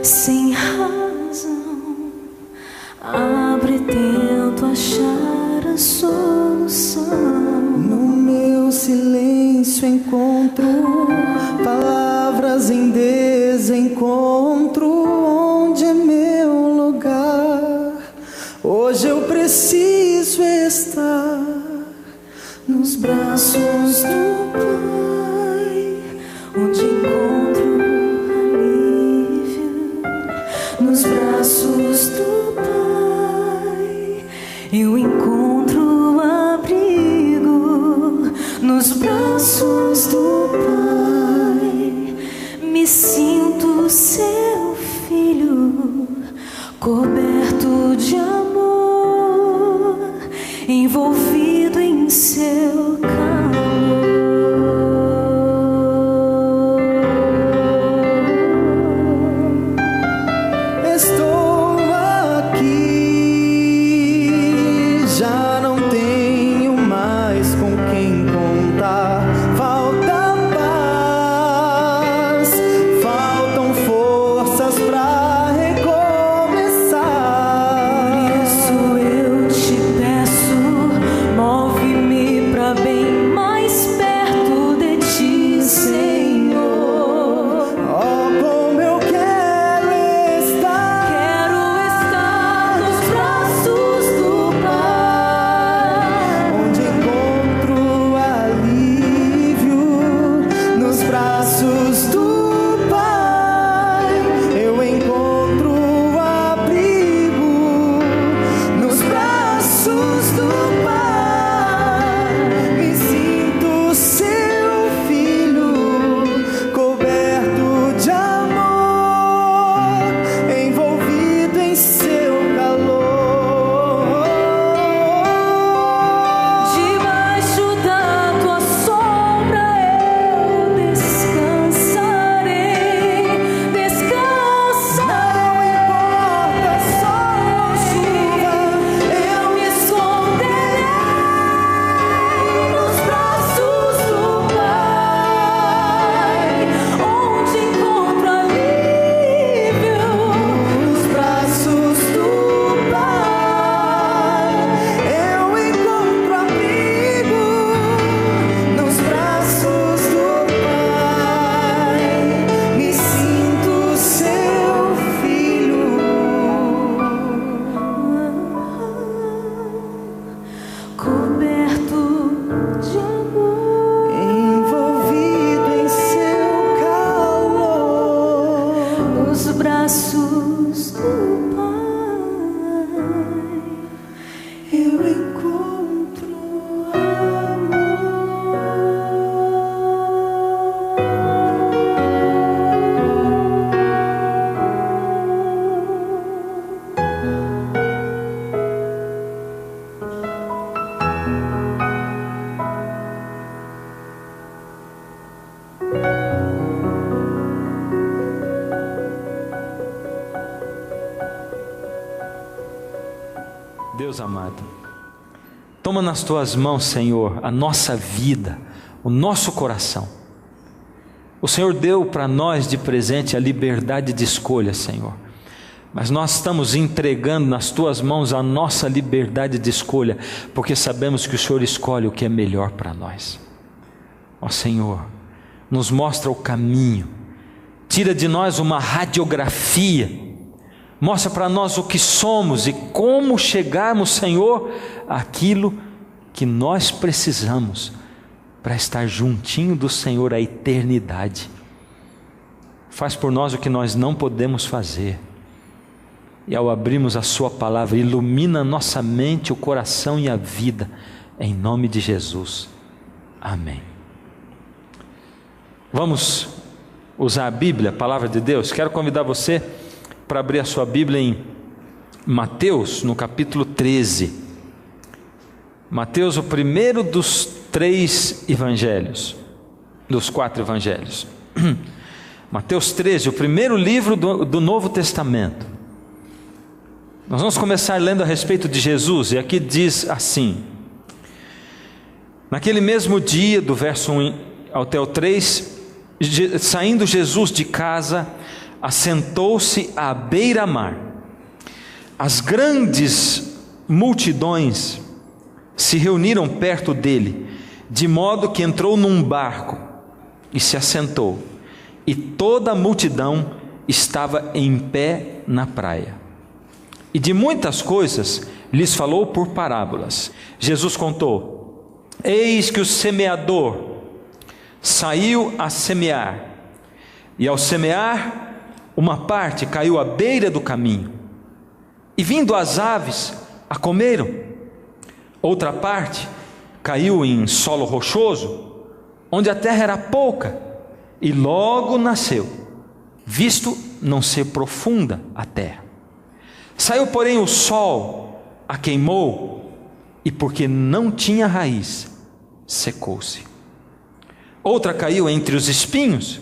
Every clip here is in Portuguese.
sem razão, abre, tento achar a solução. No meu silêncio encontro palavras em desencontro. Onde é meu lugar? Hoje eu preciso estar nos braços do Pai, onde encontro alívio. Nos braços do Pai eu encontro abrigo. Nos braços do Pai me sinto seu filho, coberto de amor, envolvido em seu calor. Estou aqui, já não tenho mais com quem contar. Falta paz, faltam forças pra recomeçar. Por isso eu te peço, move-me pra bem mais perto de ti, Senhor. Oh, como eu quero estar Quero estar nos braços do Pai, onde encontro alívio. Nos braços do Pai eu encontro abrigo. Nos braços do Pai me sinto seu filho, coberto de amor, envolvido em seu calor. debaixo da tua sombra eu descansarei, descansarei. Não importa sol ou chuva, Eu me esconderei nos braços do Pai, onde encontro alívio. nos braços do Pai eu encontro abrigo. Nos braços do Pai me sinto seu filho, Coberto de amor, envolvido em seu calor. nos braços do Pai Eu encontro Deus amado, toma nas tuas mãos, Senhor, a nossa vida, o nosso coração. O Senhor deu para nós de presente a liberdade de escolha, Senhor, mas nós estamos entregando nas tuas mãos a nossa liberdade de escolha, porque sabemos que o Senhor escolhe o que é melhor para nós. Ó Senhor, nos mostra o caminho, tira de nós uma radiografia, mostra para nós o que somos e como chegarmos, Senhor, àquilo que nós precisamos para estar juntinho do Senhor a eternidade. Faz por nós o que nós não podemos fazer. E ao abrirmos a sua palavra, ilumina nossa mente, o coração e a vida, em nome de Jesus. Amém. Vamos usar a Bíblia, a palavra de Deus. Quero convidar você para abrir a sua Bíblia em Mateus, no capítulo 13. Mateus, o primeiro dos 3 evangelhos, dos 4 evangelhos. Mateus 13, o primeiro livro do Novo Testamento. Nós vamos começar lendo a respeito de Jesus, e aqui diz assim: naquele mesmo dia, do verso 1 até o 3, saindo Jesus de casa, assentou-se à beira-mar. As grandes multidões se reuniram perto dele, de modo que entrou num barco e se assentou, e toda a multidão estava em pé na praia. E de muitas coisas lhes falou por parábolas. Jesus contou: eis que o semeador saiu a semear, e ao semear, uma parte caiu à beira do caminho, e vindo as aves a comeram. Outra parte caiu em solo rochoso, onde a terra era pouca, e logo nasceu, visto não ser profunda a terra. Saiu, porém, o sol, a queimou, e porque não tinha raiz, secou-se. Outra caiu entre os espinhos,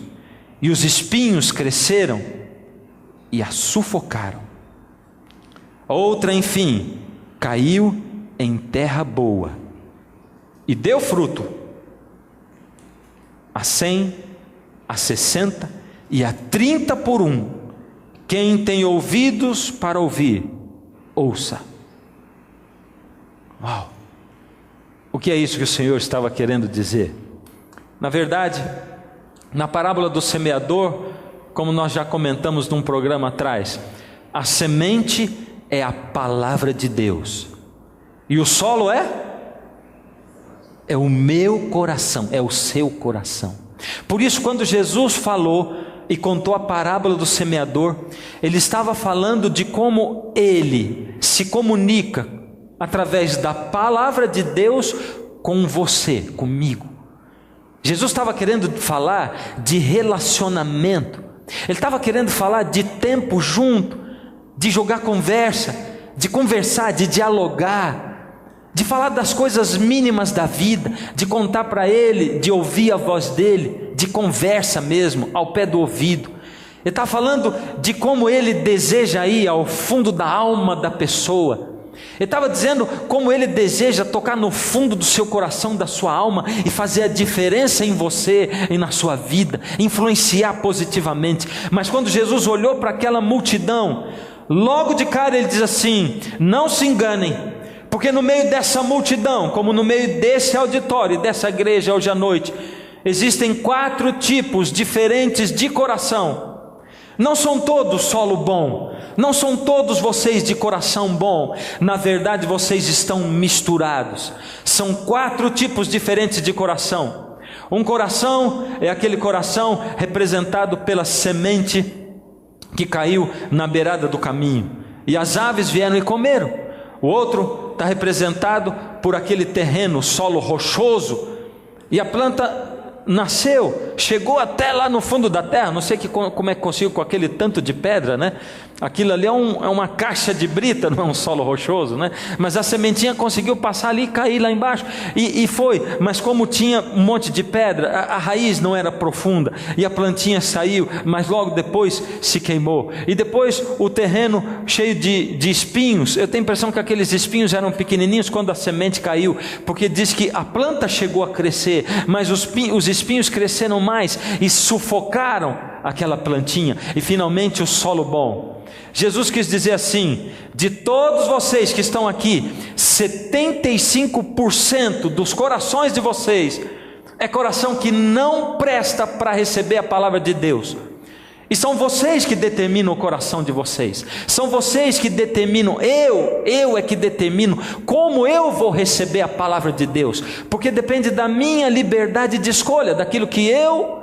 e os espinhos cresceram e a sufocaram. Outra, enfim, caiu em terra boa e deu fruto, a 100, a 60 e a 30 por um. Quem tem ouvidos para ouvir, ouça. Uau! O que é isso que o Senhor estava querendo dizer? Na verdade, na parábola do semeador, como nós já comentamos num programa atrás, a semente é a palavra de Deus, e o solo é o meu coração, é o seu coração. Por isso, quando Jesus falou e contou a parábola do semeador, ele estava falando de como ele se comunica através da palavra de Deus com você, comigo. Jesus estava querendo falar de relacionamento, ele estava querendo falar de tempo junto, de jogar conversa, de conversar, de dialogar, de falar das coisas mínimas da vida, de contar para ele, de ouvir a voz dele, de conversa mesmo, ao pé do ouvido. Ele está falando de como ele deseja ir ao fundo da alma da pessoa. Ele estava dizendo como ele deseja tocar no fundo do seu coração, da sua alma, e fazer a diferença em você e na sua vida, influenciar positivamente. Mas quando Jesus olhou para aquela multidão, logo de cara ele diz assim: não se enganem, porque no meio dessa multidão, como no meio desse auditório, dessa igreja hoje à noite, existem 4 tipos diferentes de coração. Não são todos solo bom, não são todos vocês de coração bom. Na verdade, vocês estão misturados. São 4 tipos diferentes de coração. Um coração é aquele coração representado pela semente que caiu na beirada do caminho, e as aves vieram e comeram. O outro está representado por aquele terreno, solo rochoso, e a planta nasceu, chegou até lá no fundo da terra. Não sei como é que conseguiu com aquele tanto de pedra, né? Aquilo ali é uma caixa de brita, não é um solo rochoso, né? Mas a sementinha conseguiu passar ali e cair lá embaixo, e foi. Mas como tinha um monte de pedra, a raiz não era profunda, e a plantinha saiu, mas logo depois se queimou. E depois o terreno cheio de espinhos. Eu tenho a impressão que aqueles espinhos eram pequenininhos quando a semente caiu, porque diz que a planta chegou a crescer, mas os espinhos cresceram mais e sufocaram aquela plantinha. E finalmente o solo bom. Jesus quis dizer assim: de todos vocês que estão aqui, 75% dos corações de vocês é coração que não presta para receber a palavra de Deus. E são vocês que determinam o coração de vocês. São vocês que determinam. Eu é que determino como eu vou receber a palavra de Deus, porque depende da minha liberdade de escolha, daquilo que eu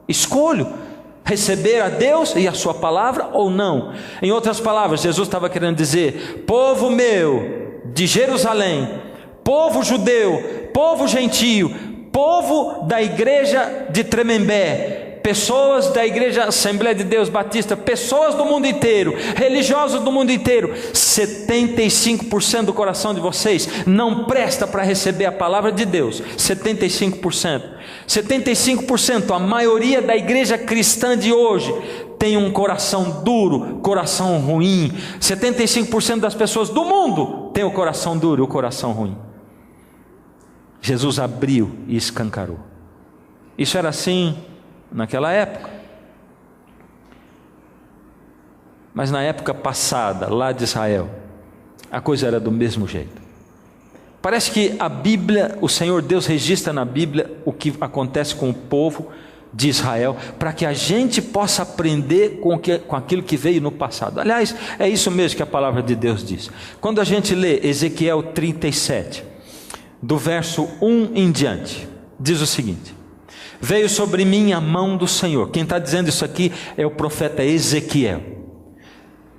escolho, receber a Deus e a sua palavra ou não. Em outras palavras, Jesus estava querendo dizer: povo meu de Jerusalém, povo judeu, povo gentio, povo da igreja de Tremembé, pessoas da igreja Assembleia de Deus Batista, pessoas do mundo inteiro, religiosos do mundo inteiro, 75% do coração de vocês não presta para receber a palavra de Deus. 75%, a maioria da igreja cristã de hoje tem um coração duro, coração ruim. 75% das pessoas do mundo tem o coração duro e o coração ruim. Jesus abriu e escancarou. Isso era assim naquela época. Mas na época passada, lá de Israel, a coisa era do mesmo jeito. Parece que a Bíblia, o Senhor Deus registra na Bíblia o que acontece com o povo de Israel, para que a gente possa aprender com aquilo que veio no passado. Aliás, é isso mesmo que a palavra de Deus diz. Quando a gente lê Ezequiel 37, do verso 1 em diante, diz o seguinte: veio sobre mim a mão do Senhor. Quem está dizendo isso aqui é o profeta Ezequiel.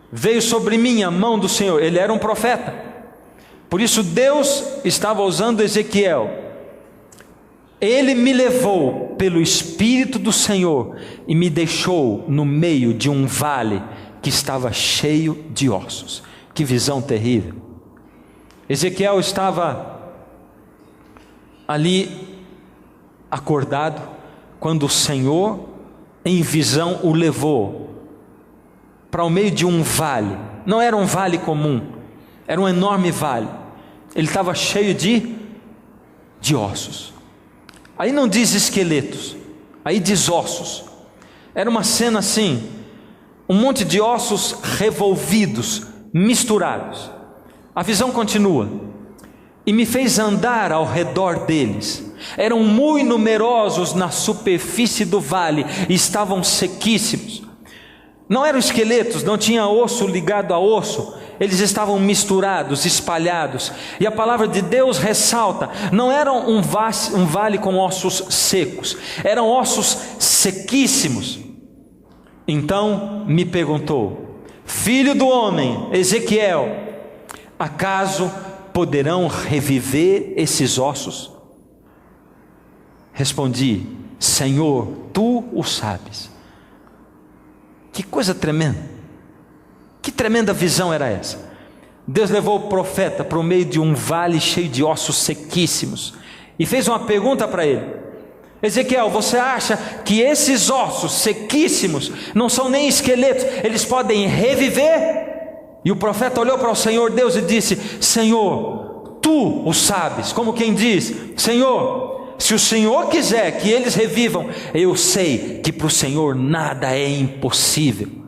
Veio sobre mim a mão do Senhor. Ele era um profeta, por isso Deus estava usando Ezequiel. Ele me levou pelo Espírito do Senhor e me deixou no meio de um vale que estava cheio de ossos. Que visão terrível! Ezequiel estava ali acordado quando o Senhor em visão o levou para o meio de um vale. Não era um vale comum, era um enorme vale. Ele estava cheio de ossos. Aí não diz esqueletos, aí diz ossos. Era uma cena assim, um monte de ossos revolvidos, misturados. A visão continua: e me fez andar ao redor deles. Eram muito numerosos na superfície do vale e estavam sequíssimos. Não eram esqueletos, não tinha osso ligado a osso. Eles estavam misturados, espalhados. E a palavra de Deus ressalta: não era um vale com ossos secos, eram ossos sequíssimos. Então me perguntou: filho do homem, Ezequiel, acaso poderão reviver esses ossos? Respondi: Senhor, tu o sabes. Que coisa tremenda! Que tremenda visão era essa? Deus levou o profeta para o meio de um vale cheio de ossos sequíssimos e fez uma pergunta para ele: Ezequiel, você acha que esses ossos sequíssimos não são nem esqueletos, eles podem reviver? E o profeta olhou para o Senhor Deus e disse: Senhor, tu o sabes. Como quem diz: Senhor, se o Senhor quiser que eles revivam, eu sei que para o Senhor nada é impossível.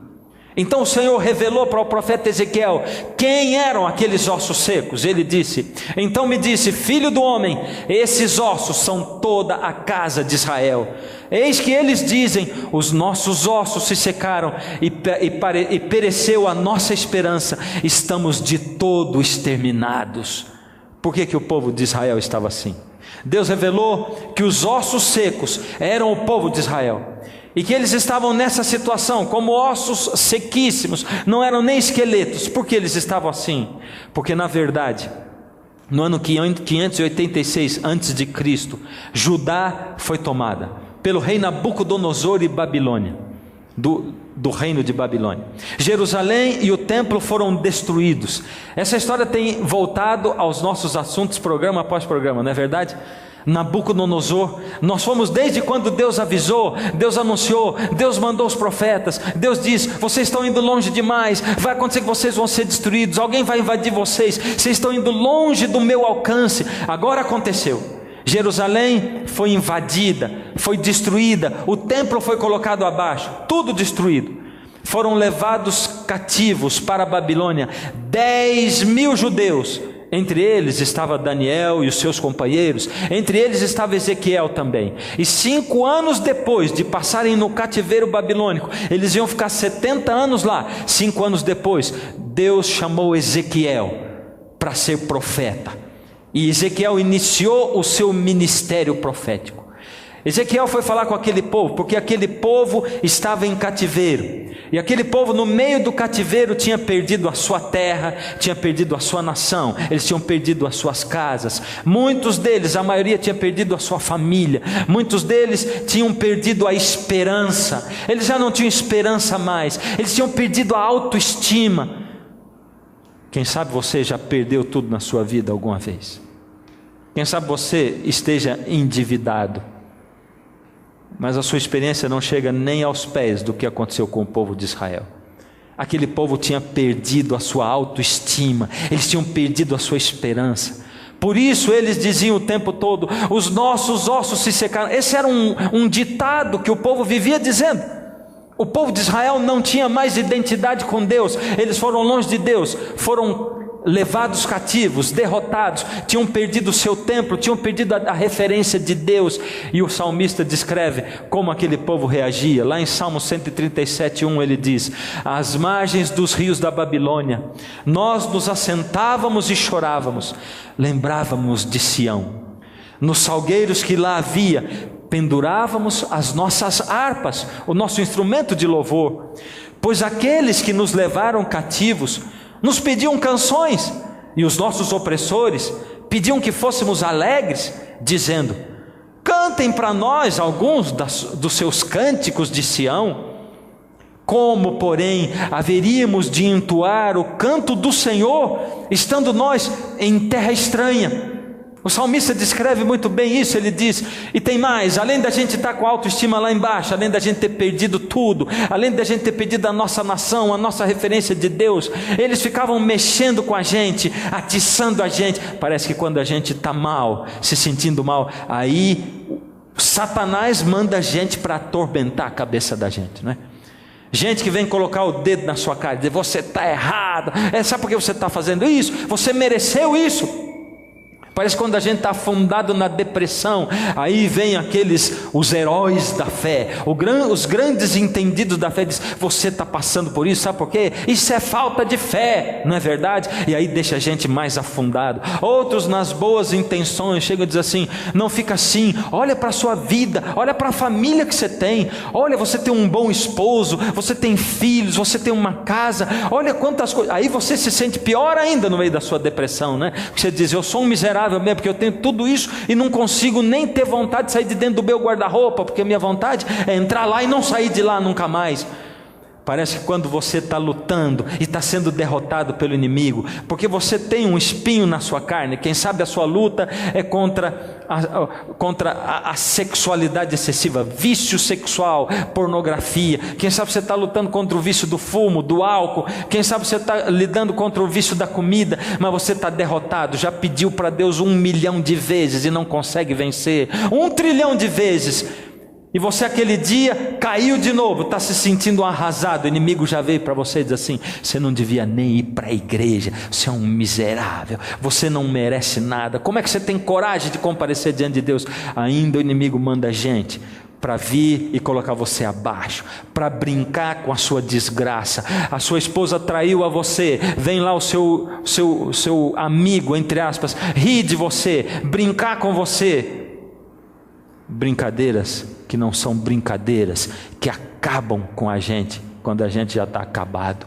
Então o Senhor revelou para o profeta Ezequiel quem eram aqueles ossos secos. Ele disse: então me disse, filho do homem, esses ossos são toda a casa de Israel. Eis que eles dizem: os nossos ossos se secaram e pereceu a nossa esperança, estamos de todo exterminados. Por que o povo de Israel estava assim? Deus revelou que os ossos secos eram o povo de Israel, e que eles estavam nessa situação, como ossos sequíssimos, não eram nem esqueletos. Por que eles estavam assim? Porque na verdade, no ano 586 a.C., Judá foi tomada pelo rei Nabucodonosor e Babilônia, do reino de Babilônia. Jerusalém e o templo foram destruídos. Essa história tem voltado aos nossos assuntos programa após programa, não é verdade? Nabucodonosor, nós fomos desde quando Deus avisou, Deus anunciou, Deus mandou os profetas, Deus diz: vocês estão indo longe demais, vai acontecer que vocês vão ser destruídos, alguém vai invadir vocês, vocês estão indo longe do meu alcance. Agora aconteceu, Jerusalém foi invadida, foi destruída, o templo foi colocado abaixo, tudo destruído. Foram levados cativos para a Babilônia 10.000 judeus. Entre eles estava Daniel e os seus companheiros, entre eles estava Ezequiel também. E 5 anos depois de passarem no cativeiro babilônico, eles iam ficar 70 anos lá. 5 anos depois, Deus chamou Ezequiel para ser profeta, e Ezequiel iniciou o seu ministério profético. Ezequiel foi falar com aquele povo, porque aquele povo estava em cativeiro, e aquele povo no meio do cativeiro tinha perdido a sua terra, tinha perdido a sua nação, eles tinham perdido as suas casas, muitos deles, a maioria tinha perdido a sua família, muitos deles tinham perdido a esperança, eles já não tinham esperança mais, eles tinham perdido a autoestima. Quem sabe você já perdeu tudo na sua vida alguma vez? Quem sabe você esteja endividado, mas a sua experiência não chega nem aos pés do que aconteceu com o povo de Israel. Aquele povo tinha perdido a sua autoestima, eles tinham perdido a sua esperança. Por isso eles diziam o tempo todo: os nossos ossos se secaram. Esse era um ditado que o povo vivia dizendo. O povo de Israel não tinha mais identidade com Deus, eles foram longe de Deus, foram levados cativos, derrotados, tinham perdido o seu templo, tinham perdido a referência de Deus. E o salmista descreve como aquele povo reagia. Lá em Salmo 137:1 ele diz: às margens dos rios da Babilônia, nós nos assentávamos e chorávamos, lembrávamos de Sião. Nos salgueiros que lá havia, pendurávamos as nossas harpas, o nosso instrumento de louvor, pois aqueles que nos levaram cativos nos pediam canções, e os nossos opressores pediam que fôssemos alegres, dizendo: cantem para nós alguns dos seus cânticos de Sião. Como, porém, haveríamos de entoar o canto do Senhor, estando nós em terra estranha? O salmista descreve muito bem isso. Ele diz: e tem mais, além da gente estar com a autoestima lá embaixo, além da gente ter perdido tudo, além da gente ter perdido a nossa nação, a nossa referência de Deus, eles ficavam mexendo com a gente, atiçando a gente. Parece que quando a gente está mal, se sentindo mal, aí Satanás manda a gente para atormentar a cabeça da gente, não é? Gente que vem colocar o dedo na sua cara e dizer: você está errado, sabe por que você está fazendo isso? Você mereceu isso. Parece que quando a gente está afundado na depressão, aí vem os heróis da fé, os grandes entendidos da fé, diz: você está passando por isso, sabe por quê? Isso é falta de fé, não é verdade? E aí deixa a gente mais afundado. Outros, nas boas intenções, chegam e dizem assim: não fica assim, olha para a sua vida, olha para a família que você tem, olha, você tem um bom esposo, você tem filhos, você tem uma casa, olha quantas coisas. Aí você se sente pior ainda no meio da sua depressão, né? Porque você diz: eu sou um miserável mesmo, porque eu tenho tudo isso e não consigo nem ter vontade de sair de dentro do meu guarda-roupa, porque a minha vontade é entrar lá e não sair de lá nunca mais. Parece que quando você está lutando e está sendo derrotado pelo inimigo, porque você tem um espinho na sua carne, quem sabe a sua luta é contra a sexualidade excessiva, vício sexual, pornografia. Quem sabe você está lutando contra o vício do fumo, do álcool. Quem sabe você está lidando contra o vício da comida, mas você está derrotado, já pediu para Deus 1 milhão de vezes e não consegue vencer, 1 trilhão de vezes. E você aquele dia caiu de novo, está se sentindo arrasado. O inimigo já veio para você e diz assim: você não devia nem ir para a igreja, você é um miserável, você não merece nada. Como é que você tem coragem de comparecer diante de Deus? Ainda o inimigo manda gente para vir e colocar você abaixo, para brincar com a sua desgraça. A sua esposa traiu a você, vem lá o seu amigo, entre aspas, rir de você, brincar com você. Brincadeiras que não são brincadeiras, que acabam com a gente quando a gente já está acabado.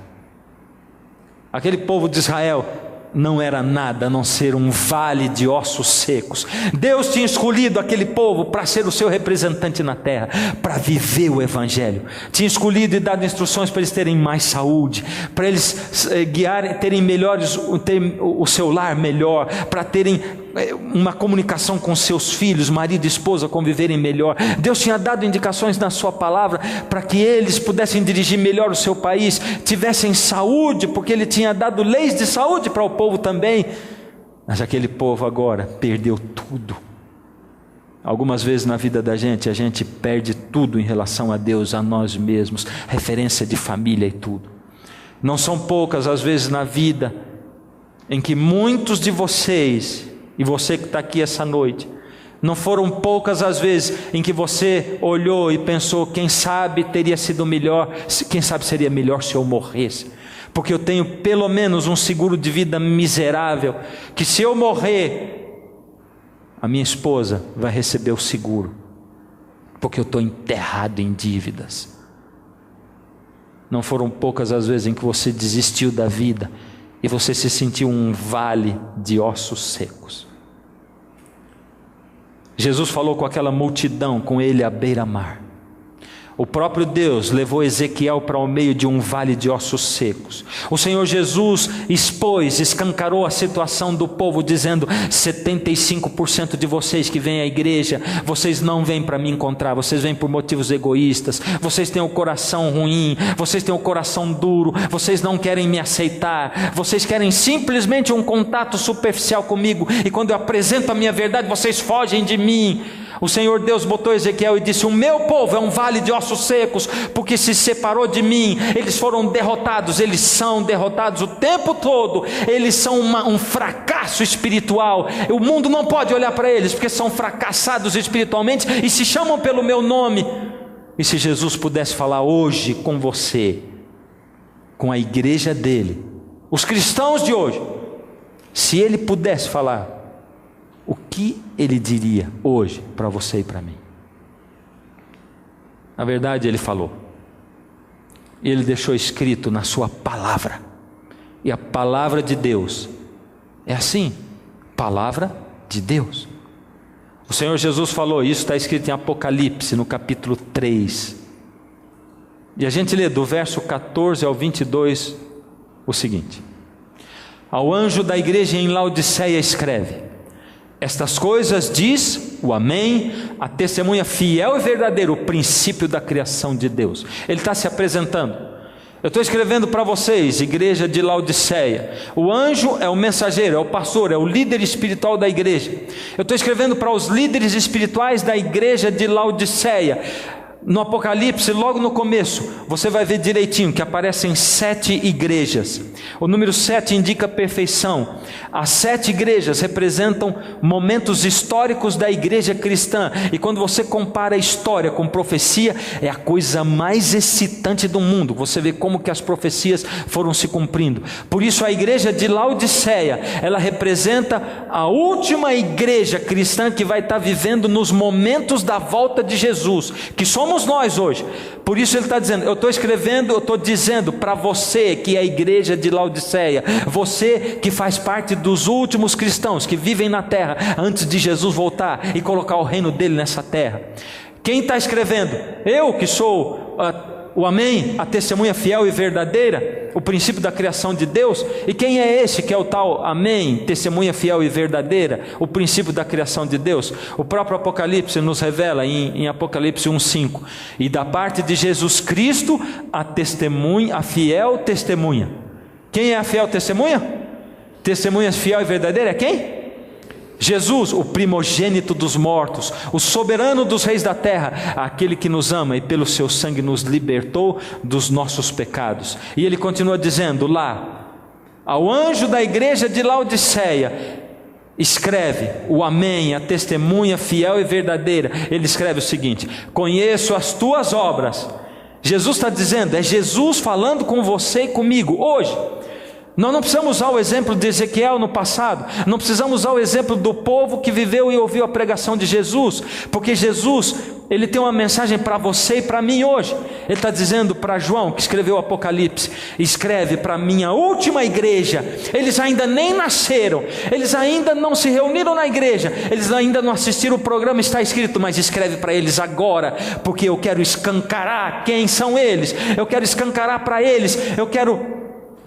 Aquele povo de Israel não era nada a não ser um vale de ossos secos. Deus tinha escolhido aquele povo para ser o seu representante na terra, para viver o evangelho. Tinha escolhido e dado instruções para eles terem mais saúde, para eles terem o seu lar melhor, para terem uma comunicação com seus filhos, marido e esposa, conviverem melhor. Deus tinha dado indicações na sua palavra para que eles pudessem dirigir melhor o seu país, tivessem saúde, porque Ele tinha dado leis de saúde para o povo também. Mas aquele povo agora perdeu tudo. Algumas vezes na vida da gente, a gente perde tudo em relação a Deus, a nós mesmos, referência de família e tudo. Não são poucas as vezes na vida em que muitos de vocês, e você que está aqui essa noite, não foram poucas as vezes em que você olhou e pensou: quem sabe teria sido melhor, quem sabe seria melhor se eu morresse, porque eu tenho pelo menos um seguro de vida miserável, que se eu morrer, a minha esposa vai receber o seguro, porque eu estou enterrado em dívidas. Não foram poucas as vezes em que você desistiu da vida e você se sentiu um vale de ossos secos. Jesus falou com aquela multidão, com ele à beira-mar. O próprio Deus levou Ezequiel para o meio de um vale de ossos secos. O Senhor Jesus escancarou a situação do povo, dizendo: 75% de vocês que vêm à igreja, vocês não vêm para me encontrar, vocês vêm por motivos egoístas, vocês têm o coração ruim, vocês têm o coração duro, vocês não querem me aceitar, vocês querem simplesmente um contato superficial comigo, e quando eu apresento a minha verdade, vocês fogem de mim. O Senhor Deus botou Ezequiel e disse: o meu povo é um vale de ossos secos, porque se separou de mim. Eles foram derrotados, eles são derrotados o tempo todo. Eles são um fracasso espiritual. O mundo não pode olhar para eles, porque são fracassados espiritualmente e se chamam pelo meu nome. E se Jesus pudesse falar hoje com você, com a igreja dele, os cristãos de hoje, se ele pudesse falar, o que ele diria hoje para você e para mim? Na verdade, ele falou. E ele deixou escrito na sua palavra. E a palavra de Deus é assim, palavra de Deus. O Senhor Jesus falou, isso está escrito em Apocalipse, no capítulo 3. E a gente lê do verso 14 ao 22 o seguinte: ao anjo da igreja em Laodiceia escreve: estas coisas diz o Amém, a testemunha fiel e verdadeira, o princípio da criação de Deus. Ele está se apresentando. Eu estou escrevendo para vocês, igreja de Laodiceia. O anjo é o mensageiro, é o pastor, é o líder espiritual da igreja. Eu estou escrevendo para os líderes espirituais da igreja de Laodiceia. No Apocalipse, logo no começo, você vai ver direitinho que aparecem 7 igrejas. O número 7 indica perfeição. As 7 igrejas representam momentos históricos da igreja cristã. E quando você compara a história com profecia, é a coisa mais excitante do mundo. Você vê como que as profecias foram se cumprindo. Por isso a igreja de Laodiceia, ela representa a última igreja cristã que vai estar vivendo nos momentos da volta de Jesus, que somos nós hoje. Por isso ele está dizendo, eu estou dizendo para você que é a igreja de Laodiceia, você que faz parte dos últimos cristãos que vivem na terra antes de Jesus voltar e colocar o reino dele nessa terra. Quem está escrevendo? Eu que sou o Amém, a testemunha fiel e verdadeira, o princípio da criação de Deus. E quem é esse que é o tal Amém, testemunha fiel e verdadeira, o princípio da criação de Deus? O próprio Apocalipse nos revela em Apocalipse 1:5: e da parte de Jesus Cristo a testemunha, a fiel testemunha. Quem é a fiel testemunha? Testemunha fiel e verdadeira é quem? Jesus, o primogênito dos mortos, o soberano dos reis da terra, aquele que nos ama e pelo seu sangue nos libertou dos nossos pecados. E ele continua dizendo lá, ao anjo da igreja de Laodiceia, escreve o Amém, a testemunha fiel e verdadeira. Ele escreve o seguinte: conheço as tuas obras. Jesus está dizendo, é Jesus falando com você e comigo hoje. Nós não precisamos usar o exemplo de Ezequiel no passado, não precisamos usar o exemplo do povo que viveu e ouviu a pregação de Jesus, porque Jesus, ele tem uma mensagem para você e para mim hoje. Ele está dizendo para João, que escreveu o Apocalipse, escreve para a minha última igreja. Eles ainda nem nasceram, eles ainda não se reuniram na igreja, eles ainda não assistiram o programa, está escrito, mas escreve para eles agora, porque eu quero escancarar quem são eles, eu quero escancarar para eles, eu quero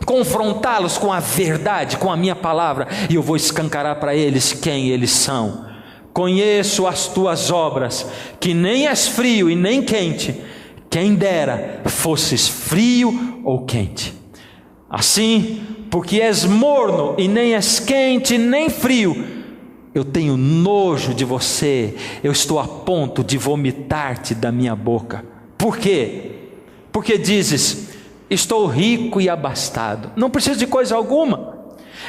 confrontá-los com a verdade, com a minha palavra, e eu vou escancarar para eles quem eles são. Conheço as tuas obras, que nem és frio e nem quente, quem dera fosses frio ou quente. Assim, porque és morno e nem és quente nem frio, eu tenho nojo de você, eu estou a ponto de vomitar-te da minha boca. Por quê? Porque dizes, estou rico e abastado, não preciso de coisa alguma,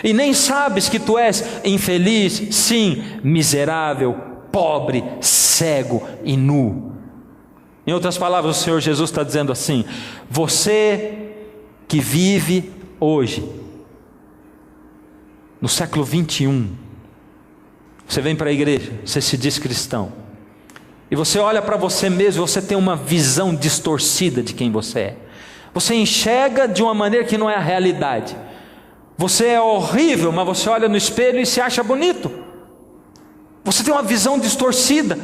e nem sabes que tu és infeliz, sim, miserável, pobre, cego e nu. Em outras palavras, o Senhor Jesus está dizendo assim: você que vive hoje, no século 21, você vem para a igreja, você se diz cristão, e você olha para você mesmo, você tem uma visão distorcida de quem você é. Você enxerga de uma maneira que não é a realidade. Você é horrível, mas você olha no espelho e se acha bonito. Você tem uma visão distorcida.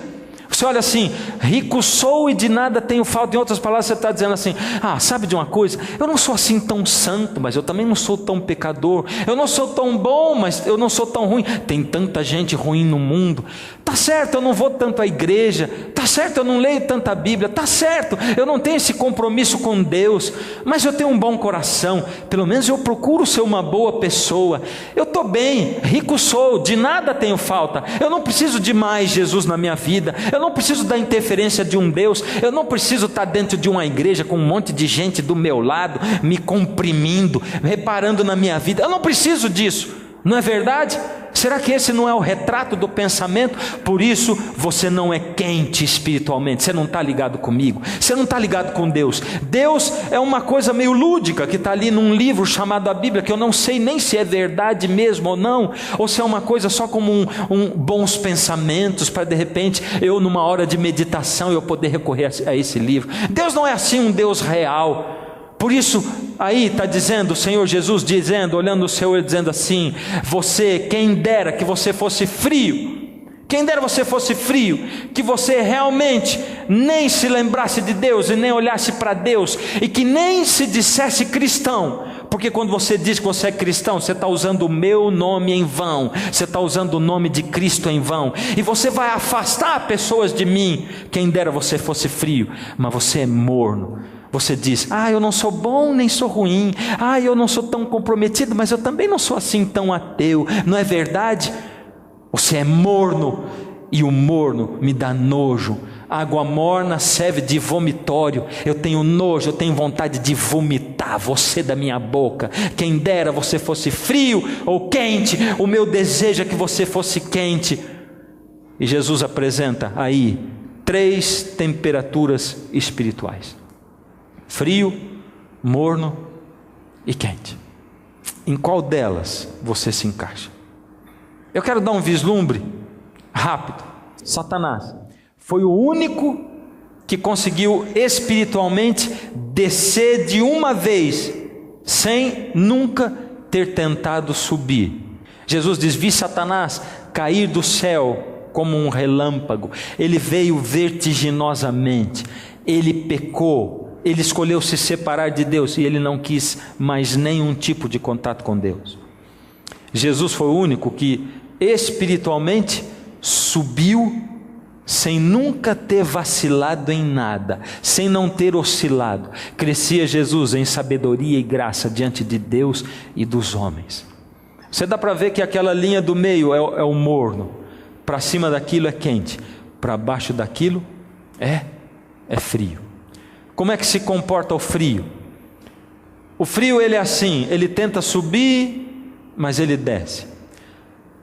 Você olha assim, rico sou e de nada tenho falta. Em outras palavras, você está dizendo assim, sabe de uma coisa? Eu não sou assim tão santo, mas eu também não sou tão pecador. Eu não sou tão bom, mas eu não sou tão ruim. Tem tanta gente ruim no mundo. Tá certo, eu não vou tanto à igreja. Tá certo, eu não leio tanta Bíblia. Tá certo, eu não tenho esse compromisso com Deus. Mas eu tenho um bom coração. Pelo menos eu procuro ser uma boa pessoa. Eu estou bem, rico sou, de nada tenho falta. Eu não preciso de mais Jesus na minha vida. Eu não preciso da interferência de um Deus. Eu não preciso estar dentro de uma igreja com um monte de gente do meu lado, me comprimindo, reparando na minha vida. Eu não preciso disso. Não é verdade? Será que esse não é o retrato do pensamento? Por isso você não é quente espiritualmente. Você não está ligado comigo. Você não está ligado com Deus. Deus é uma coisa meio lúdica que está ali num livro chamado a Bíblia, que eu não sei nem se é verdade mesmo ou não, ou se é uma coisa só como bons pensamentos, para de repente eu numa hora de meditação eu poder recorrer a esse livro. Deus não é assim um Deus real. Por isso, aí está dizendo, o Senhor Jesus dizendo, olhando o Senhor, dizendo assim: você, quem dera que você fosse frio, quem dera você fosse frio, que você realmente nem se lembrasse de Deus e nem olhasse para Deus, e que nem se dissesse cristão, porque quando você diz que você é cristão, você está usando o meu nome em vão, você está usando o nome de Cristo em vão, e você vai afastar pessoas de mim. Quem dera você fosse frio, mas você é morno. Você diz: eu não sou bom nem sou ruim, eu não sou tão comprometido, mas eu também não sou assim tão ateu. Não é verdade? Você é morno, e o morno me dá nojo. Água morna serve de vomitório. Eu tenho nojo, eu tenho vontade de vomitar você da minha boca. Quem dera você fosse frio ou quente. O meu desejo é que você fosse quente. E Jesus apresenta aí 3 temperaturas espirituais: frio, morno e quente. Em qual delas você se encaixa? Eu quero dar um vislumbre rápido. Satanás foi o único que conseguiu espiritualmente descer de uma vez, sem nunca ter tentado subir. Jesus diz: vi Satanás cair do céu como um relâmpago. Ele veio vertiginosamente, ele pecou, ele escolheu se separar de Deus, e ele não quis mais nenhum tipo de contato com Deus. Jesus foi o único que espiritualmente subiu sem nunca ter vacilado em nada, sem não ter oscilado. Crescia Jesus em sabedoria e graça diante de Deus e dos homens. Você dá para ver que aquela linha do meio é o morno. Para cima daquilo é quente, para baixo daquilo é frio. Como é que se comporta o frio? O frio, ele é assim, ele tenta subir, mas ele desce.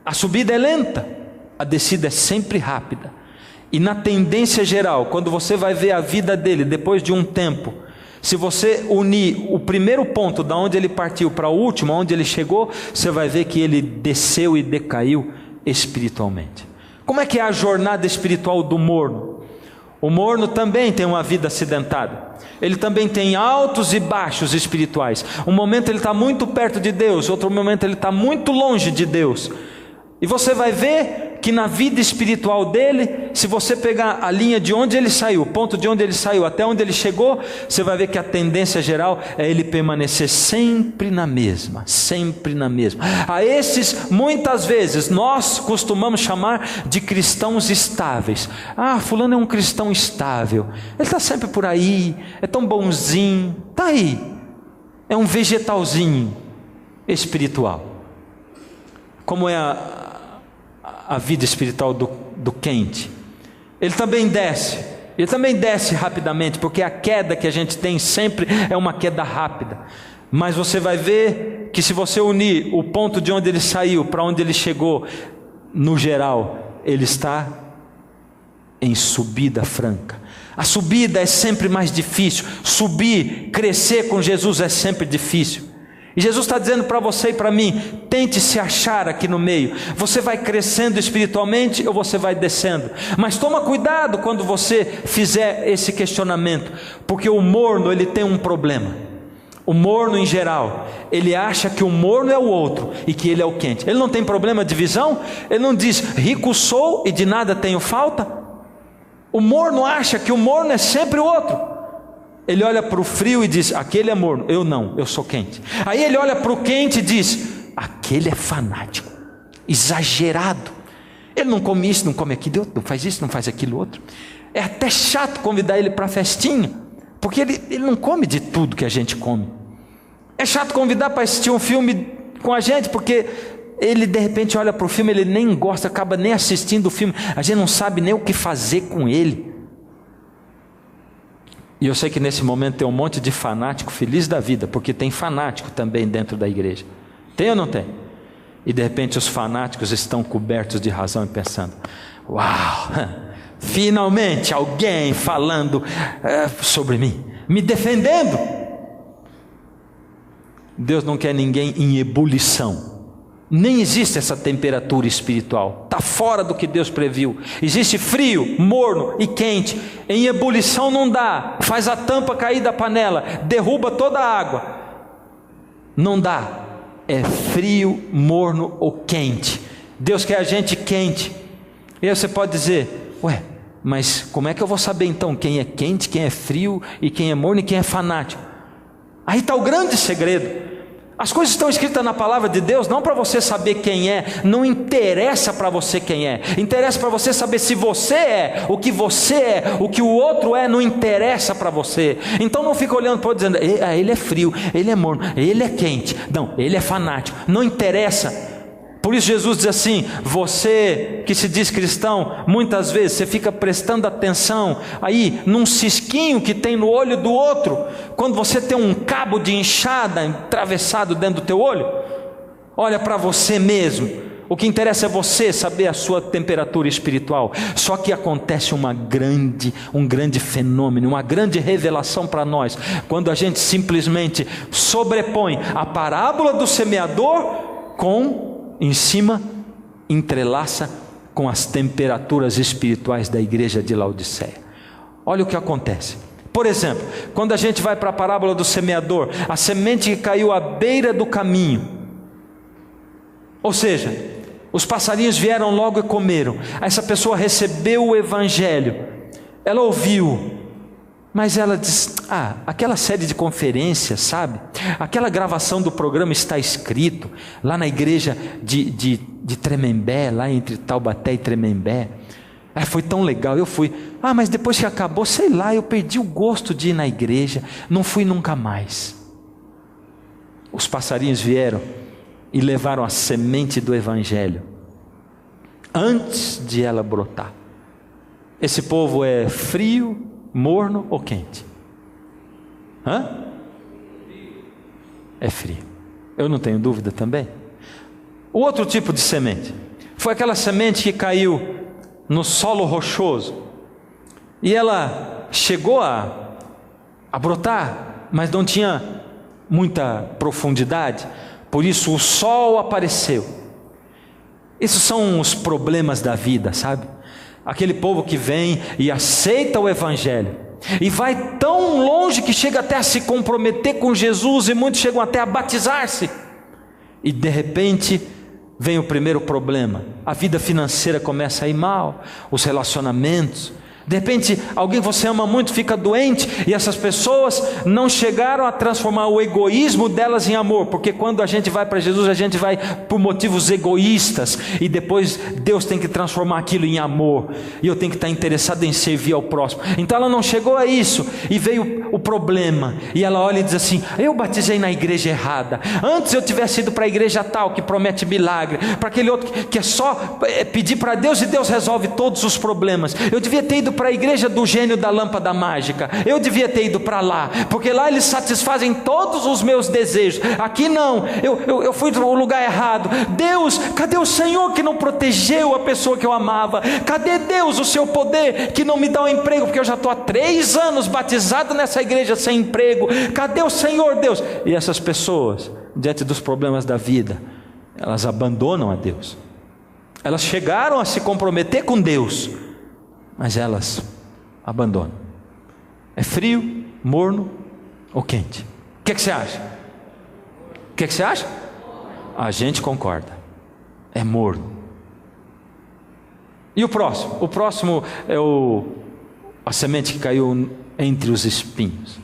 A subida é lenta, a descida é sempre rápida. E na tendência geral, quando você vai ver a vida dele depois de um tempo, se você unir o primeiro ponto da onde ele partiu para o último, onde ele chegou, você vai ver que ele desceu e decaiu espiritualmente. Como é que é a jornada espiritual do morno? O morno também tem uma vida acidentada. Ele também tem altos e baixos espirituais. Um momento ele está muito perto de Deus, outro momento ele está muito longe de Deus. E você vai ver que na vida espiritual dele, se você pegar a linha de onde ele saiu, o ponto de onde ele saiu até onde ele chegou, você vai ver que a tendência geral é ele permanecer sempre na mesma, sempre na mesma. A esses, muitas vezes, nós costumamos chamar de cristãos estáveis. Fulano é um cristão estável, ele está sempre por aí, é tão bonzinho, está aí, é um vegetalzinho espiritual. Como é a vida espiritual do quente? Ele também desce rapidamente, porque a queda que a gente tem sempre é uma queda rápida. Mas você vai ver que se você unir o ponto de onde ele saiu para onde ele chegou, no geral, ele está em subida franca. A subida é sempre mais difícil. Subir, crescer com Jesus é sempre difícil. E Jesus está dizendo para você e para mim: tente se achar aqui no meio. Você vai crescendo espiritualmente ou você vai descendo? Mas toma cuidado quando você fizer esse questionamento, porque o morno, ele tem um problema. O morno em geral, ele acha que o morno é o outro e que ele é o quente. Ele não tem problema de visão? Ele não diz: rico sou e de nada tenho falta? O morno acha que o morno é sempre o outro. Ele olha para o frio e diz: aquele é morno, eu não, eu sou quente. Aí ele olha para o quente e diz: aquele é fanático, exagerado, Ele não come isso, não come aquilo, não faz isso, não faz aquilo outro. É até chato convidar ele para a festinha, porque ele não come de tudo que a gente come. É chato convidar para assistir um filme com a gente, porque ele de repente olha para o filme, ele nem gosta, acaba nem assistindo o filme, a gente não sabe nem o que fazer com ele. E eu sei que nesse momento tem um monte de fanático feliz da vida, porque tem fanático também dentro da igreja. Tem ou não tem? E de repente os fanáticos estão cobertos de razão e pensando: uau, finalmente alguém falando sobre mim, me defendendo. Deus não quer ninguém em ebulição. Nem existe essa temperatura espiritual, está fora do que Deus previu. Existe frio, morno e quente. Em ebulição não dá, faz a tampa cair da panela, derruba toda a água. Não dá, é frio, morno ou quente. Deus quer a gente quente. E aí você pode dizer: ué, mas como é que eu vou saber então quem é quente, quem é frio, e quem é morno e quem é fanático? Aí está o grande segredo. As coisas estão escritas na palavra de Deus não para você saber quem é, não interessa para você quem é, interessa para você saber se você é, o que o outro é, não interessa para você. Então não fica olhando para o outro dizendo: ele é frio, ele é morno, ele é quente, não, ele é fanático, não interessa. Por isso Jesus diz assim: você que se diz cristão, muitas vezes você fica prestando atenção aí num cisquinho que tem no olho do outro, quando você tem um cabo de enxada atravessado dentro do teu olho. Olha para você mesmo. O que interessa é você saber a sua temperatura espiritual. Só que acontece um grande fenômeno, uma grande revelação para nós, quando a gente simplesmente sobrepõe a parábola do semeador em cima, entrelaça com as temperaturas espirituais da igreja de Laodiceia. Olha o que acontece. Por exemplo, quando a gente vai para a parábola do semeador, a semente que caiu à beira do caminho, ou seja, os passarinhos vieram logo e comeram. Essa pessoa recebeu o evangelho, ela ouviu, mas ela diz: aquela série de conferências, sabe? Aquela gravação do programa está escrito lá na igreja de Tremembé, lá entre Taubaté e Tremembé. Foi tão legal, eu fui. Mas depois que acabou, sei lá, eu perdi o gosto de ir na igreja, não fui nunca mais. Os passarinhos vieram e levaram a semente do evangelho antes de ela brotar. Esse povo é frio, morno ou quente? É frio. Eu não tenho dúvida também. O outro tipo de semente foi aquela semente que caiu no solo rochoso, e ela chegou a brotar, mas não tinha muita profundidade. Por isso o sol apareceu. Esses são os problemas da vida, sabe? Aquele povo que vem e aceita o evangelho e vai tão longe que chega até a se comprometer com Jesus, e muitos chegam até a batizar-se, e de repente vem o primeiro problema. A vida financeira começa a ir mal, os relacionamentos. De repente, alguém que você ama muito fica doente, e essas pessoas não chegaram a transformar o egoísmo delas em amor, porque quando a gente vai para Jesus, a gente vai por motivos egoístas, e depois Deus tem que transformar aquilo em amor, e eu tenho que estar interessado em servir ao próximo. Então ela não chegou a isso, e veio o problema, e ela olha e diz assim: eu batizei na igreja errada, antes eu tivesse ido para a igreja tal, que promete milagre, para aquele outro que é só pedir para Deus e Deus resolve todos os problemas. Eu devia ter ido para a igreja do gênio da lâmpada mágica, eu devia ter ido para lá, porque lá eles satisfazem todos os meus desejos. Aqui não, eu fui no lugar errado. Deus, cadê o Senhor que não protegeu a pessoa que eu amava? Cadê Deus, o seu poder que não me dá um emprego, porque eu já estou há 3 anos batizado nessa igreja sem emprego? Cadê o Senhor, Deus? E essas pessoas, diante dos problemas da vida, elas abandonam a Deus. Elas chegaram a se comprometer com Deus, mas elas abandonam. É frio, morno ou quente? O que você acha? O que você acha? A gente concorda, é morno. E o próximo? O próximo é a semente que caiu entre os espinhos.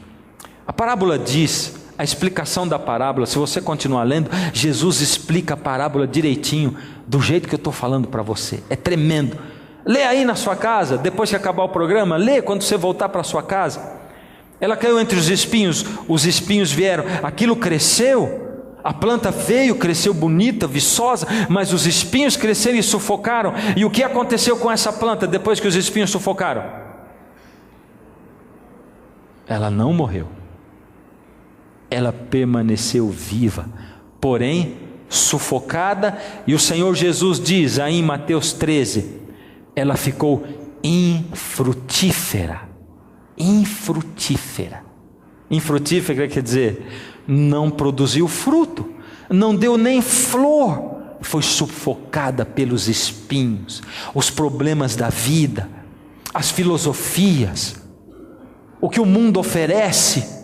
A parábola diz a explicação da parábola, se você continuar lendo, Jesus explica a parábola direitinho, do jeito que eu estou falando para você. É tremendo. Lê aí na sua casa, depois que acabar o programa, lê quando você voltar para sua casa. Ela caiu entre os espinhos vieram, aquilo cresceu, a planta veio, cresceu bonita, viçosa, mas os espinhos cresceram e sufocaram. E o que aconteceu com essa planta depois que os espinhos sufocaram? Ela não morreu. Ela permaneceu viva, porém sufocada, e o Senhor Jesus diz aí em Mateus 13, ela ficou infrutífera. Infrutífera quer dizer, não produziu fruto, não deu nem flor, foi sufocada pelos espinhos, os problemas da vida, as filosofias, o que o mundo oferece.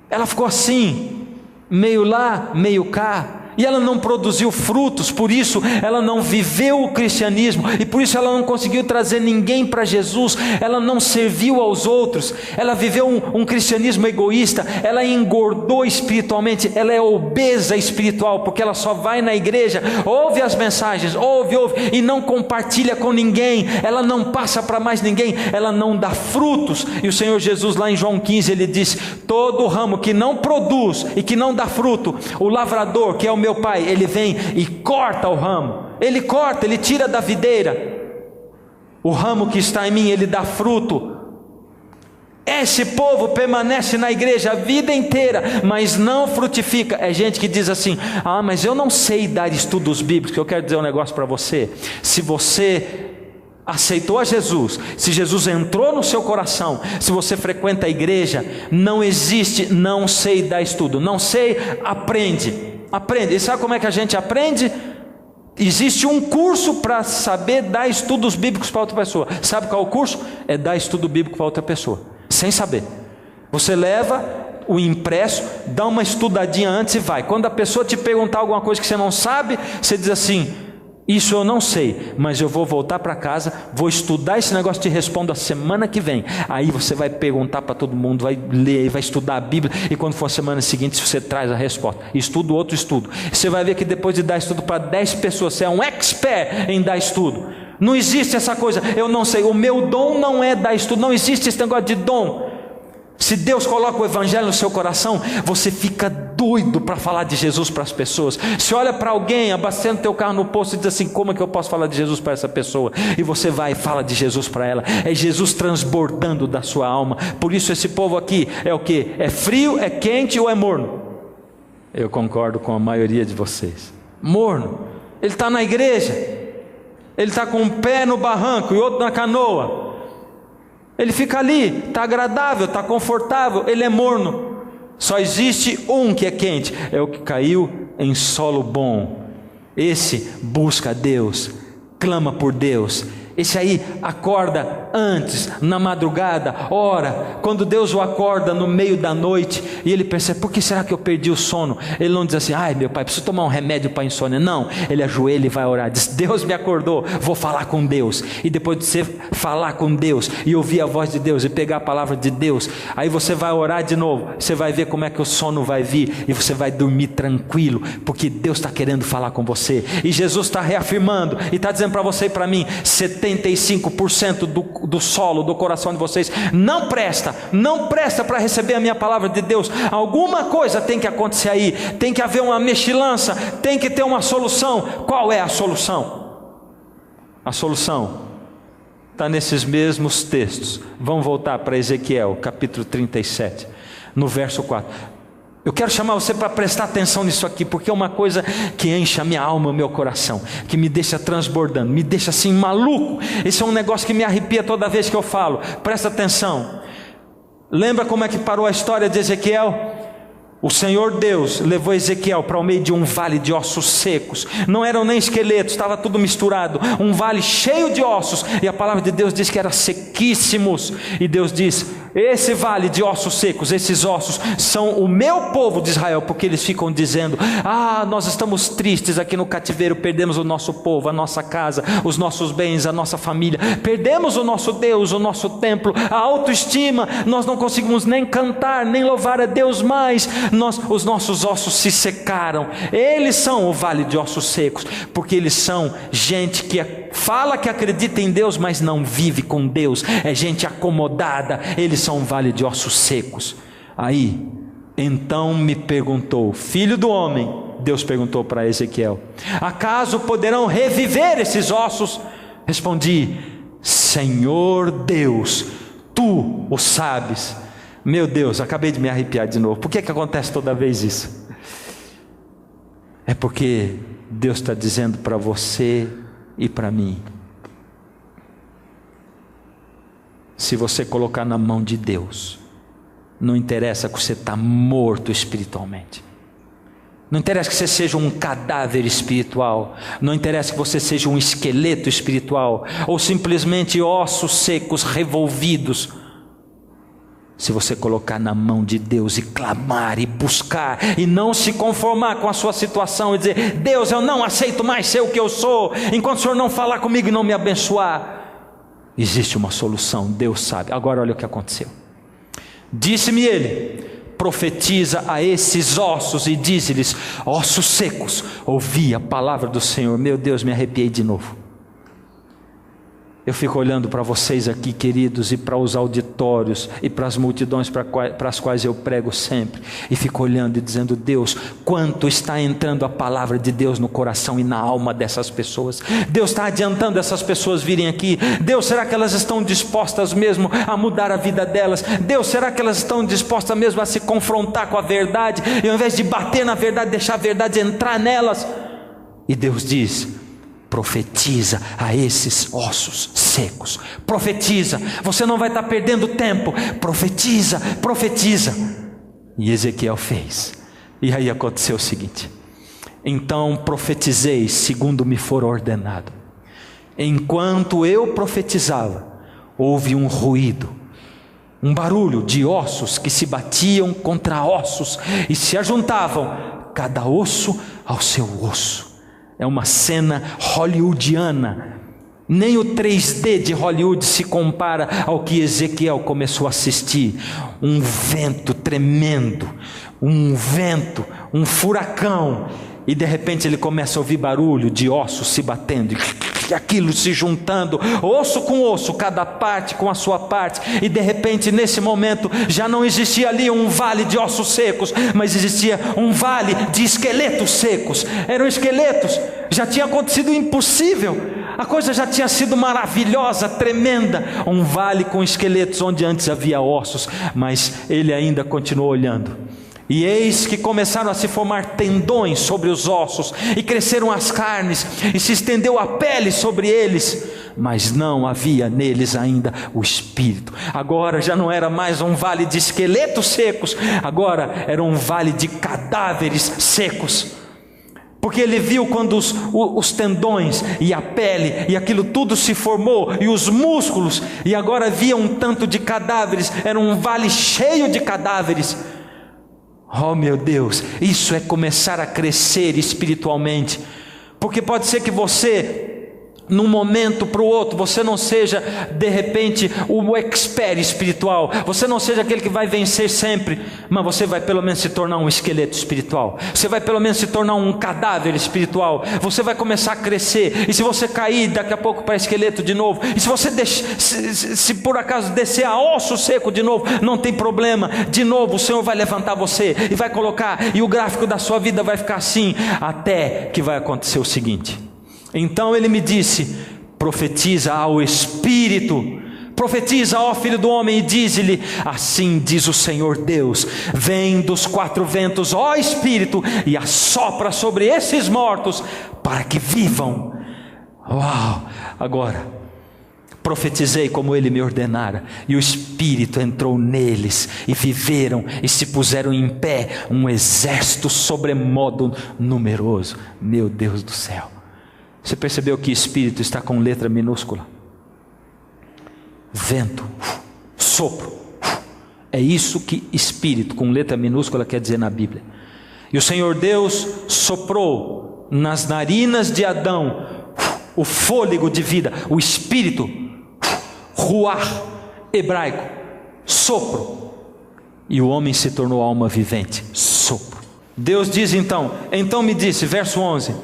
Ela ficou assim, meio lá, meio cá, e ela não produziu frutos, por isso ela não viveu o cristianismo, e por isso ela não conseguiu trazer ninguém para Jesus, ela não serviu aos outros, ela viveu um cristianismo egoísta, ela engordou espiritualmente, ela é obesa espiritual, porque ela só vai na igreja, ouve as mensagens, ouve, e não compartilha com ninguém, ela não passa para mais ninguém, ela não dá frutos. E o Senhor Jesus lá em João 15, ele diz, todo ramo que não produz e que não dá fruto, o lavrador, que é o meu Pai, ele vem e corta o ramo, ele corta, ele tira da videira. O ramo que está em mim, ele dá fruto. Esse povo permanece na igreja a vida inteira, mas não frutifica. É gente que diz assim, mas eu não sei dar estudos bíblicos. Eu quero dizer um negócio para você, se você aceitou a Jesus, se Jesus entrou no seu coração, se você frequenta a igreja, não existe não sei dar estudo, não sei, aprende. E sabe como é que a gente aprende? Existe um curso para saber dar estudos bíblicos para outra pessoa. Sabe qual é o curso? É dar estudo bíblico para outra pessoa, sem saber. Você leva o impresso, dá uma estudadinha antes e vai. Quando a pessoa te perguntar alguma coisa que você não sabe, você diz assim, isso eu não sei, mas eu vou voltar para casa, vou estudar esse negócio e te respondo a semana que vem. Aí você vai perguntar para todo mundo, vai ler, vai estudar a Bíblia, e quando for a semana seguinte você traz a resposta, estudo outro estudo. Você vai ver que depois de dar estudo para 10 pessoas, você é um expert em dar estudo. Não existe essa coisa, eu não sei, o meu dom não é dar estudo, não existe esse negócio de dom. Se Deus coloca o evangelho no seu coração, você fica doido para falar de Jesus para as pessoas. Você olha para alguém abastecendo teu carro no posto e diz assim, como é que eu posso falar de Jesus para essa pessoa? E você vai e fala de Jesus para ela. É Jesus transbordando da sua alma. Por isso esse povo aqui é o que? É frio, é quente ou é morno? Eu concordo com a maioria de vocês. Morno. Ele está na igreja, ele está com um pé no barranco e outro na canoa. Ele fica ali, está agradável, está confortável, ele é morno. Só existe um que é quente, é o que caiu em solo bom. Esse busca a Deus, clama por Deus. Esse aí acorda antes, na madrugada, ora, quando Deus o acorda no meio da noite, e ele percebe, por que será que eu perdi o sono? Ele não diz assim, ai meu pai, preciso tomar um remédio para insônia. Não, ele ajoelha e vai orar, diz, Deus me acordou, vou falar com Deus. E depois de você falar com Deus, e ouvir a voz de Deus, e pegar a palavra de Deus, aí você vai orar de novo, você vai ver como é que o sono vai vir, e você vai dormir tranquilo, porque Deus está querendo falar com você, e Jesus está reafirmando, e está dizendo para você e para mim, 75% do solo do coração de vocês não presta para receber a minha palavra de Deus. Alguma coisa tem que acontecer aí, tem que haver uma mexilança, tem que ter uma solução. Qual é a solução? A solução está nesses mesmos textos. Vamos voltar para Ezequiel capítulo 37, no verso 4. Eu quero chamar você para prestar atenção nisso aqui, porque é uma coisa que enche a minha alma, o meu coração, que me deixa transbordando, me deixa assim maluco. Esse é um negócio que me arrepia toda vez que eu falo. Presta atenção. Lembra como é que parou a história de Ezequiel? O Senhor Deus levou Ezequiel para o meio de um vale de ossos secos. Não eram nem esqueletos, estava tudo misturado. Um vale cheio de ossos. E a palavra de Deus diz que eram sequíssimos. E Deus diz, esse vale de ossos secos, esses ossos são o meu povo de Israel, porque eles ficam dizendo: nós estamos tristes aqui no cativeiro, perdemos o nosso povo, a nossa casa, os nossos bens, a nossa família, perdemos o nosso Deus, o nosso templo, a autoestima, nós não conseguimos nem cantar, nem louvar a Deus mais, os nossos ossos se secaram. Eles são o vale de ossos secos, porque eles são gente que fala que acredita em Deus, mas não vive com Deus, é gente acomodada. Eles são um vale de ossos secos. Aí, então me perguntou: filho do homem, Deus perguntou para Ezequiel, acaso poderão reviver esses ossos? Respondi: Senhor Deus, tu o sabes. Meu Deus, acabei de me arrepiar de novo. Por que acontece toda vez isso? É porque Deus está dizendo para você e para mim: se você colocar na mão de Deus, não interessa que você está morto espiritualmente, não interessa que você seja um cadáver espiritual, não interessa que você seja um esqueleto espiritual, ou simplesmente ossos secos revolvidos. Se você colocar na mão de Deus e clamar e buscar, e não se conformar com a sua situação e dizer: Deus, eu não aceito mais ser o que eu sou, enquanto o Senhor não falar comigo e não me abençoar. Existe uma solução, Deus sabe. Agora olha o que aconteceu. Disse-me ele: profetiza a esses ossos e dize-lhes: ossos secos, ouvi a palavra do Senhor. Meu Deus, me arrepiei de novo. Eu fico olhando para vocês aqui, queridos, e para os auditórios e para as multidões para as quais eu prego sempre, e fico olhando e dizendo: Deus, quanto está entrando a palavra de Deus no coração e na alma dessas pessoas? Deus está adiantando essas pessoas virem aqui. Deus, será que elas estão dispostas mesmo a mudar a vida delas? Deus, será que elas estão dispostas mesmo a se confrontar com a verdade, e ao invés de bater na verdade, deixar a verdade entrar nelas? E Deus diz: profetiza a esses ossos secos. Profetiza, você não vai estar perdendo tempo. Profetiza, profetiza. E Ezequiel fez. E aí aconteceu o seguinte: então profetizei segundo me for ordenado. Enquanto eu profetizava, houve um ruído, um barulho de ossos que se batiam contra ossos e se ajuntavam, cada osso ao seu osso. É uma cena hollywoodiana. Nem o 3D de Hollywood se compara ao que Ezequiel começou a assistir. Um vento tremendo, um furacão, e de repente ele começa a ouvir barulho de ossos se batendo, e aquilo se juntando, osso com osso, cada parte com a sua parte, e de repente nesse momento já não existia ali um vale de ossos secos, mas existia um vale de esqueletos secos. Eram esqueletos. Já tinha acontecido o impossível, a coisa já tinha sido maravilhosa, tremenda. Um vale com esqueletos onde antes havia ossos, mas ele ainda continuou olhando. E eis que começaram a se formar tendões sobre os ossos, e cresceram as carnes, e se estendeu a pele sobre eles, mas não havia neles ainda o espírito. Agora já não era mais um vale de esqueletos secos, agora era um vale de cadáveres secos. Porque ele viu quando os tendões e a pele e aquilo tudo se formou, e os músculos, e agora havia um tanto de cadáveres, era um vale cheio de cadáveres. Oh meu Deus, isso é começar a crescer espiritualmente, porque pode ser que você, num momento para o outro, você não seja de repente o expert espiritual, você não seja aquele que vai vencer sempre, mas você vai pelo menos se tornar um esqueleto espiritual, você vai pelo menos se tornar um cadáver espiritual, você vai começar a crescer. E se você cair daqui a pouco para esqueleto de novo, e se você se por acaso descer a osso seco de novo, não tem problema, de novo o Senhor vai levantar você e vai colocar, e o gráfico da sua vida vai ficar assim, até que vai acontecer o seguinte. Então ele me disse: profetiza ao Espírito, profetiza, ó filho do homem, e dize-lhe: assim diz o Senhor Deus, vem dos 4 ventos, ó Espírito, e assopra sobre esses mortos, para que vivam. Uau! Agora, profetizei como ele me ordenara, e o Espírito entrou neles, e viveram, e se puseram em pé, um exército sobremodo numeroso. Meu Deus do céu! Você percebeu que Espírito está com letra minúscula? Vento, sopro, É isso que espírito, com letra minúscula, quer dizer na Bíblia. E o Senhor Deus soprou nas narinas de Adão o fôlego de vida, o espírito, ruach, hebraico, sopro. E o homem se tornou alma vivente, sopro. Deus diz então me disse, verso 11: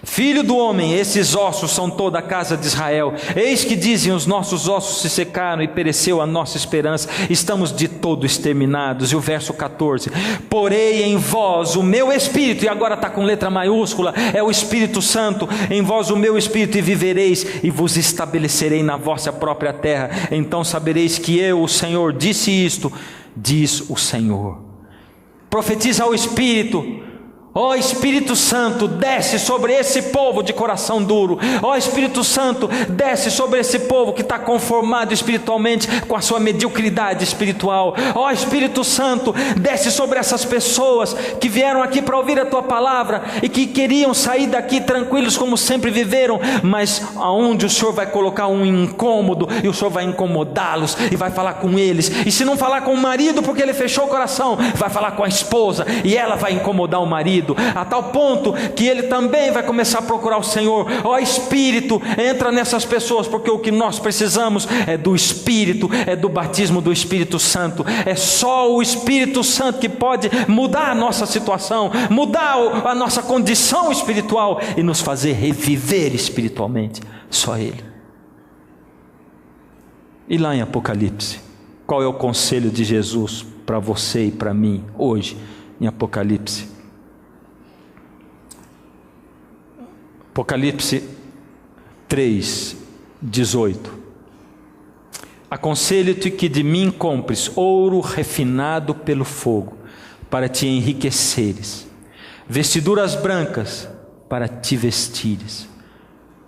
Filho do homem, esses ossos são toda a casa de Israel. Eis que dizem: os nossos ossos se secaram e pereceu a nossa esperança, estamos de todo exterminados. E o verso 14: porei em vós o meu espírito, e agora está com letra maiúscula, é o Espírito Santo, em vós o meu espírito, e vivereis, e vos estabelecerei na vossa própria terra. Então sabereis que eu, o Senhor, disse isto, diz o Senhor. Profetiza ao Espírito: ó Espírito Santo, desce sobre esse povo de coração duro. Ó Espírito Santo, desce sobre esse povo que está conformado espiritualmente com a sua mediocridade espiritual. Ó Espírito Santo, desce sobre essas pessoas que vieram aqui para ouvir a tua palavra e que queriam sair daqui tranquilos como sempre viveram, mas aonde o Senhor vai colocar um incômodo, e o Senhor vai incomodá-los e vai falar com eles. E se não falar com o marido porque ele fechou o coração, vai falar com a esposa e ela vai incomodar o marido, a tal ponto que ele também vai começar a procurar o Senhor. Ó Espírito, entra nessas pessoas, porque o que nós precisamos é do Espírito, é do batismo do Espírito Santo. É só o Espírito Santo que pode mudar a nossa situação, mudar a nossa condição espiritual e nos fazer reviver espiritualmente. Só Ele. E lá em Apocalipse, qual é o conselho de Jesus para você e para mim hoje em Apocalipse? Apocalipse 3:18: aconselho-te que de mim compres ouro refinado pelo fogo, para te enriqueceres, vestiduras brancas para te vestires,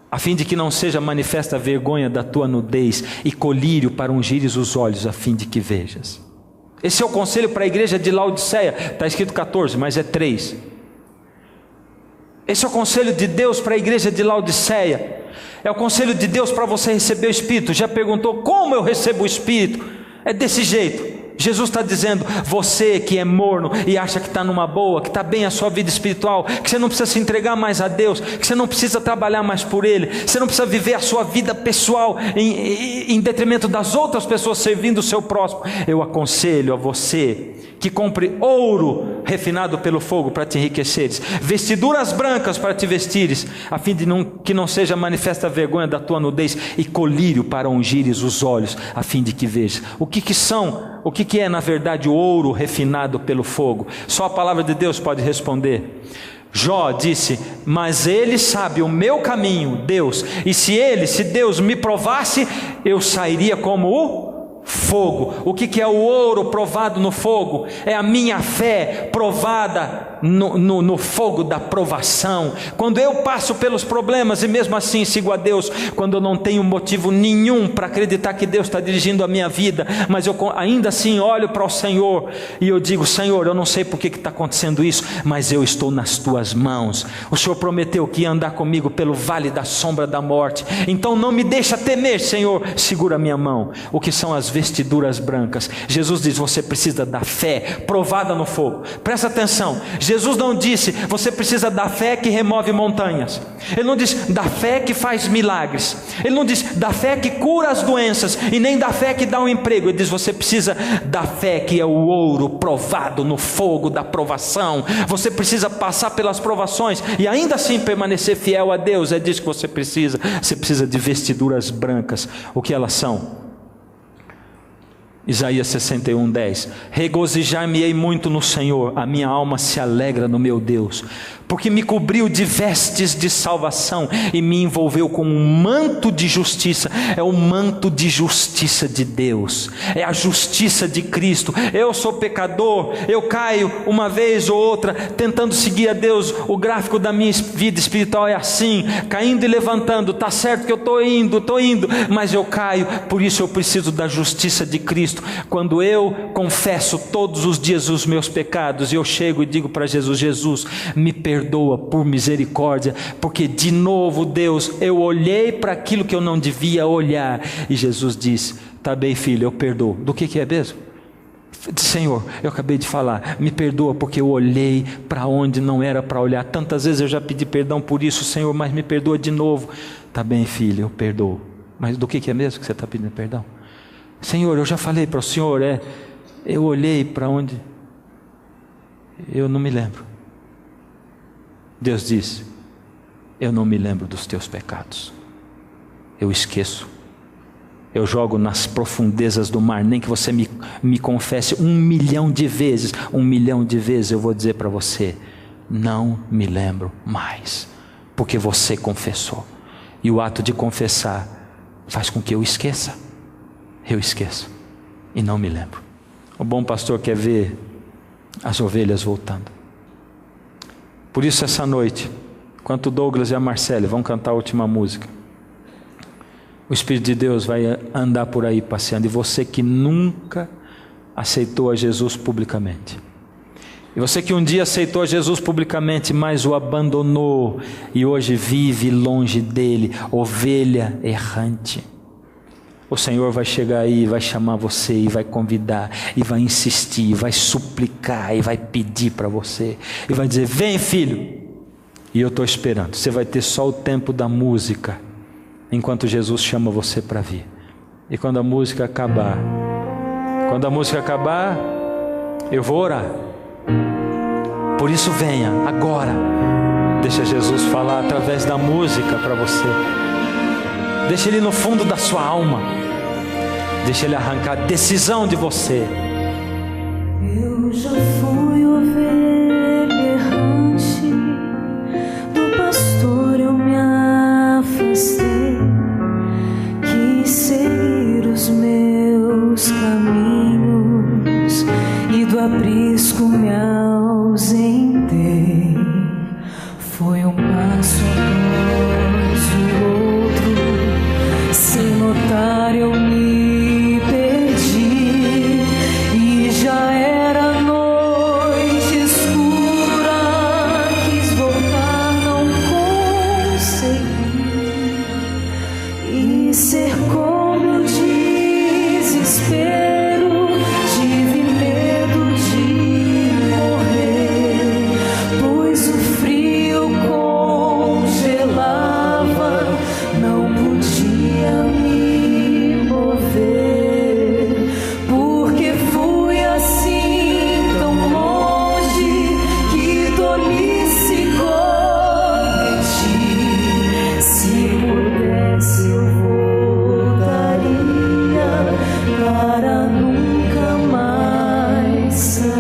a fim de que não seja manifesta a vergonha da tua nudez, e colírio para ungires os olhos, a fim de que vejas. Esse é o conselho para a igreja de Laodiceia. Está escrito 14, mas é 3. Esse é o conselho de Deus para a igreja de Laodiceia. É o conselho de Deus para você receber o Espírito. Já perguntou: como eu recebo o Espírito? É desse jeito. Jesus está dizendo: você que é morno e acha que está numa boa, que está bem a sua vida espiritual, que você não precisa se entregar mais a Deus, que você não precisa trabalhar mais por Ele, você não precisa viver a sua vida pessoal em detrimento das outras pessoas, servindo o seu próximo. Eu aconselho a você que compre ouro refinado pelo fogo para te enriqueceres, vestiduras brancas para te vestires, a fim de que não seja manifesta a vergonha da tua nudez, e colírio para ungires os olhos, a fim de que vejas. O que é na verdade o ouro refinado pelo fogo? Só a palavra de Deus pode responder. Jó disse: mas Ele sabe o meu caminho, Deus, e se Deus me provasse, eu sairia como o fogo. O que é o ouro provado no fogo? É a minha fé provada no fogo da provação. Quando eu passo pelos problemas e mesmo assim sigo a Deus, quando eu não tenho motivo nenhum para acreditar que Deus está dirigindo a minha vida, mas eu ainda assim olho para o Senhor e eu digo: Senhor, eu não sei por que está acontecendo isso, mas eu estou nas tuas mãos. O Senhor prometeu que ia andar comigo pelo vale da sombra da morte, então não me deixa temer, Senhor, segura a minha mão. O que são as vestiduras brancas? Jesus diz: você precisa da fé provada no fogo. Presta atenção, Jesus não disse: você precisa da fé que remove montanhas. Ele não diz da fé que faz milagres. Ele não diz da fé que cura as doenças, e nem da fé que dá um emprego. Ele diz: você precisa da fé que é o ouro provado no fogo da provação. Você precisa passar pelas provações e ainda assim permanecer fiel a Deus. É disso que você precisa. Você precisa de vestiduras brancas. O que elas são? Isaías 61:10: regozijar-me-ei muito no Senhor, a minha alma se alegra no meu Deus, porque me cobriu de vestes de salvação e me envolveu com um manto de justiça. É o manto de justiça de Deus, é a justiça de Cristo. Eu sou pecador, eu caio uma vez ou outra tentando seguir a Deus. O gráfico da minha vida espiritual é assim, caindo e levantando. Está certo que eu estou indo, mas eu caio. Por isso eu preciso da justiça de Cristo. Quando eu confesso todos os dias os meus pecados, eu chego e digo para Jesus: Jesus, me perdoa por misericórdia, porque de novo, Deus, eu olhei para aquilo que eu não devia olhar. E Jesus disse: tá bem, filho, eu perdoo. Do que é mesmo? Senhor, eu acabei de falar, me perdoa porque eu olhei para onde não era para olhar. Tantas vezes eu já pedi perdão por isso, Senhor, mas me perdoa de novo. Tá bem, filho, eu perdoo. Mas do que é mesmo que você está pedindo perdão? Senhor, eu já falei para o Senhor, eu olhei para onde eu não me lembro. Deus diz: eu não me lembro dos teus pecados, eu esqueço, eu jogo nas profundezas do mar. Nem que você me confesse 1 milhão de vezes, 1 milhão de vezes eu vou dizer para você: não me lembro mais, porque você confessou. E o ato de confessar faz com que eu esqueça e não me lembro. O bom pastor quer ver as ovelhas voltando. Por isso essa noite, enquanto o Douglas e a Marcele vão cantar a última música, o Espírito de Deus vai andar por aí passeando. E você que nunca aceitou a Jesus publicamente, e você que um dia aceitou a Jesus publicamente, mas o abandonou e hoje vive longe dele, ovelha errante, o Senhor vai chegar aí, vai chamar você e vai convidar, e vai insistir, vai suplicar, e vai pedir para você, e vai dizer: vem, filho. E eu estou esperando. Você vai ter só o tempo da música, enquanto Jesus chama você para vir. E quando a música acabar, eu vou orar. Por isso venha agora. Deixa Jesus falar através da música para você. Deixa Ele no fundo da sua alma. Deixa Ele arrancar a decisão de você. Eu já fui ovelha errante, do pastor eu me afastei, quis seguir os meus caminhos e do aprisco me ausentei. Foi um passo após o outro, sem notar eu me perdi, e já era noite escura, quis voltar, não consegui, e cercou meu desespero, tive medo de morrer, pois o frio congelava, não podia me mover, porque fui assim tão longe, que tolice cometi. Se pudesse eu voltaria para nunca mais sair.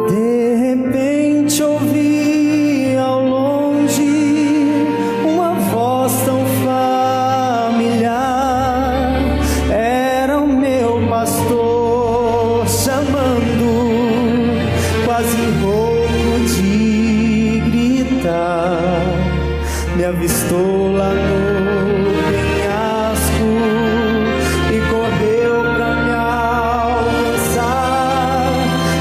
De repente ouvi ao longe uma voz tão familiar. Era o meu pastor chamando, quase rouco de gritar. Me avistou lá no penhasco e correu pra me alcançar.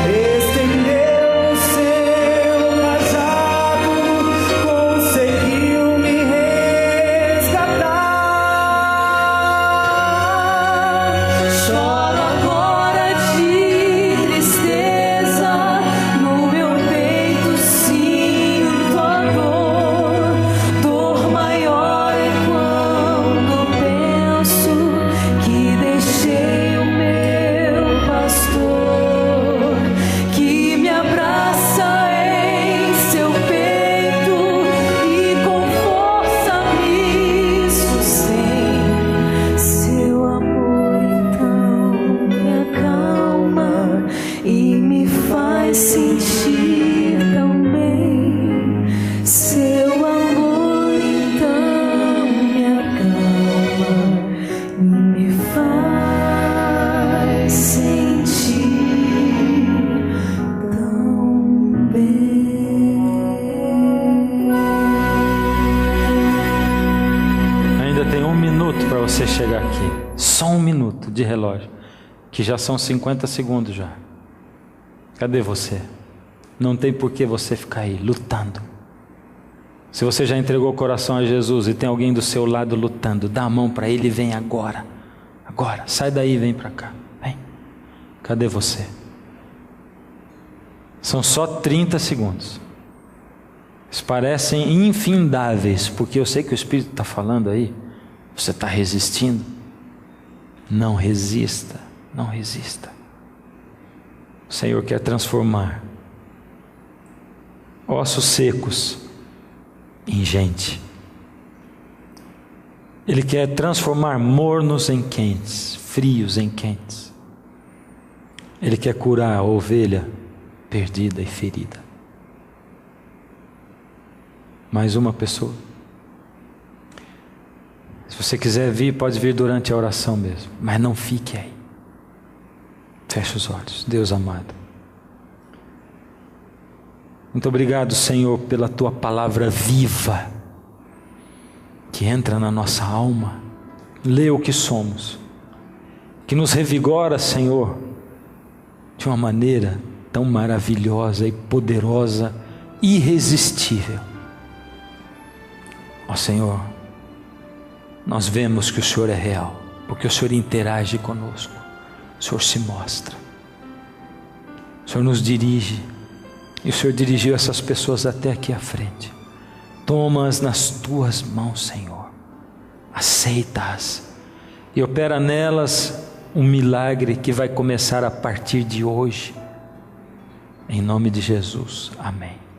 Estendeu o seu cajado, conseguiu me resgatar. Choro agora de tristeza, no meu peito sinto a dor maior é quando penso que deixei o meu pastor, que me abraça em seu peito e com força me sustém. Seu amor então me acalma e me faz sentir tão bem. Seu amor então me acalma e me faz sentir tão bem. Ainda tem 1 minuto para você chegar aqui. Só 1 minuto de relógio, que já são 50 segundos já. Cadê você? Não tem por que você ficar aí lutando. Se você já entregou o coração a Jesus e tem alguém do seu lado lutando, dá a mão para ele e vem agora. Agora, sai daí e vem para cá. Vem. Cadê você? São só 30 segundos. Eles parecem infindáveis, porque eu sei que o Espírito está falando aí. Você está resistindo? Não resista, não resista. O Senhor quer transformar ossos secos em gente. Ele quer transformar mornos em quentes, frios em quentes. Ele quer curar a ovelha perdida e ferida. Mais uma pessoa. Se você quiser vir, pode vir durante a oração mesmo, mas não fique aí. Feche os olhos. Deus amado, muito obrigado, Senhor, pela Tua palavra viva, que entra na nossa alma, lê o que somos, que nos revigora, Senhor, de uma maneira tão maravilhosa e poderosa, irresistível. Ó Senhor, nós vemos que o Senhor é real, porque o Senhor interage conosco, o Senhor se mostra, o Senhor nos dirige, e o Senhor dirigiu essas pessoas até aqui à frente. Toma-as nas Tuas mãos, Senhor, aceita-as e opera nelas um milagre que vai começar a partir de hoje, em nome de Jesus, amém.